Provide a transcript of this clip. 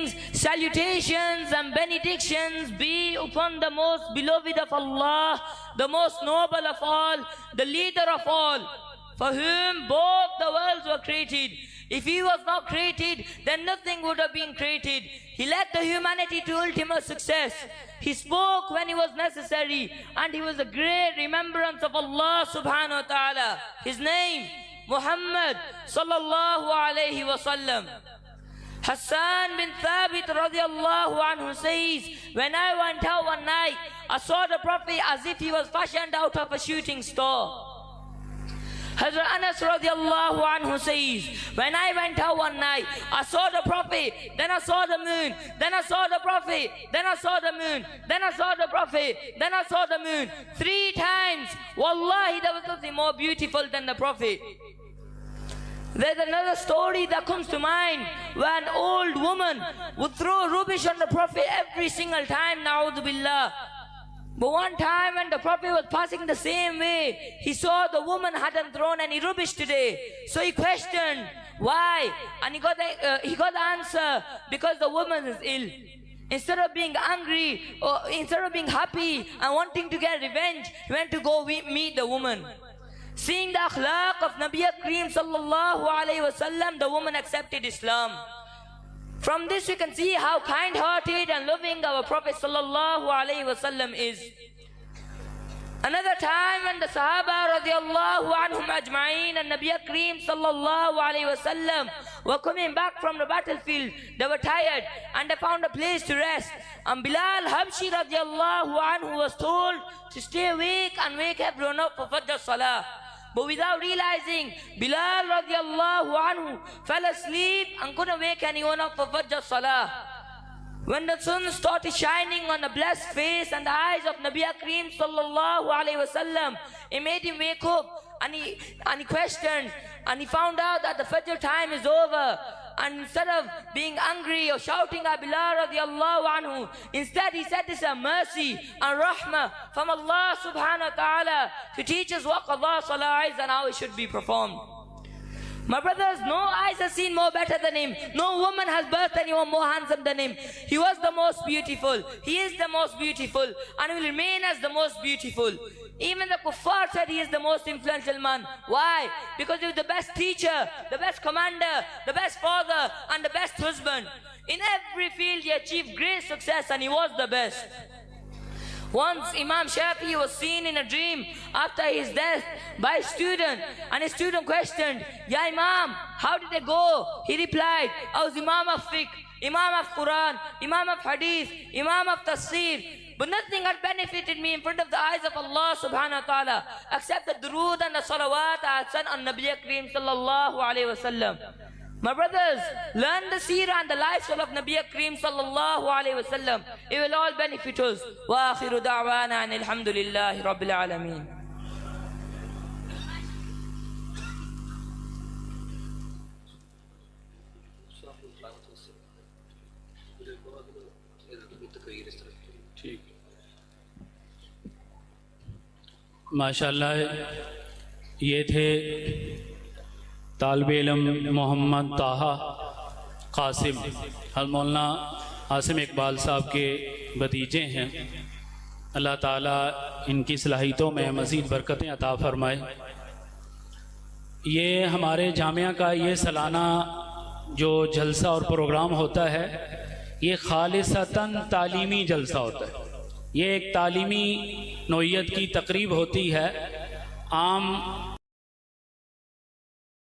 Greetings, salutations and benedictions be upon the most beloved of Allah, the most noble of all, the leader of all, for whom both the worlds were created. If he was not created, then nothing would have been created. He led the humanity to ultimate success. He spoke when it was necessary, and he was a great remembrance of Allah subhanahu wa ta'ala. His name, Muhammad sallallahu alayhi wa sallam. Hassan bin Thabit radiallahu anhu says, when I went out one night, I saw the Prophet as if he was fashioned out of a shooting star. Hazrat Anas radiallahu anhu says, when I went out one night, I saw the Prophet, then I saw the moon, then I saw the Prophet, then I saw the moon, then I saw the Prophet, then I saw the moon. 3 times. Wallahi, there was nothing more beautiful than the Prophet. There's another story that comes to mind where an old woman would throw rubbish on the Prophet every single time, na'udhu billah. But one time when the Prophet was passing the same way, he saw the woman hadn't thrown any rubbish today. So he questioned, why? And he got the answer, because the woman is ill. Instead of being angry, or instead of being happy and wanting to get revenge, he went to go meet the woman. Seeing the akhlaq of Nabi Kareem sallallahu alayhi wa sallam, the woman accepted Islam. From this we can see how kind-hearted and loving our Prophet sallallahu alayhi wa sallam is. Another time when the Sahaba radiallahu anhum ajma'een and Nabi Kareem sallallahu alayhi wa sallam were coming back from the battlefield, they were tired and they found a place to rest. And Bilal Habshi radiallahu anhu was told to stay awake and wake everyone up for Fajr Salah. But without realizing, Bilal radiallahu anhu fell asleep and couldn't wake anyone up for Fajr Salah. When the sun started shining on the blessed face and the eyes of Nabi Kareem sallallahu alayhi wa sallam, it made him wake up and he questioned, and he found out that the Fajr time is over. And instead of being angry or shouting at Bilal radiallahu anhu, instead he said this is a mercy and rahmah from Allah subhanahu wa ta'ala to teach us what qada salah is and how it should be performed. My brothers, no eyes have seen more better than him. No woman has birthed anyone more handsome than him. He was the most beautiful. He is the most beautiful and will remain as the most beautiful. Even the kuffar said he is the most influential man. Why? Because he was the best teacher, the best commander, the best father and the best husband. In every field he achieved great success and he was the best. Once Imam Shafi'i was seen in a dream after his death by a student, and his student questioned, Ya Imam, how did they go? He replied, I was Imam of Fiqh, Imam of Quran, Imam of Hadith, Imam of Tafsir. But nothing had benefited me in front of the eyes of Allah subhanahu wa ta'ala except the durood and the salawat I had sent on Nabi Kareem sallallahu alayhi wa sallam. My brothers, learn the seerah and the lifestyle of Nabi Kareem sallallahu alayhi wa sallam. It will all benefit us. Wa akhiru da'wana and alhamdulillahi rabbil alameen. माशाअल्लाह, ये थे तालिब इल्म मोहम्मद ताहा कासिम, मौलाना आसिम इकबाल साहब के भतीजे हैं। अल्लाह ताला इनकी सलाहियतों में मज़ीद बरकतें अता फ़रमाए। ये हमारे जामिया का ये सालाना जो जलसा और प्रोग्राम होता है, ये खालिसतन तालीमी जलसा होता है। ये एक तालीमी नौइयत की तकरीब होती है। आम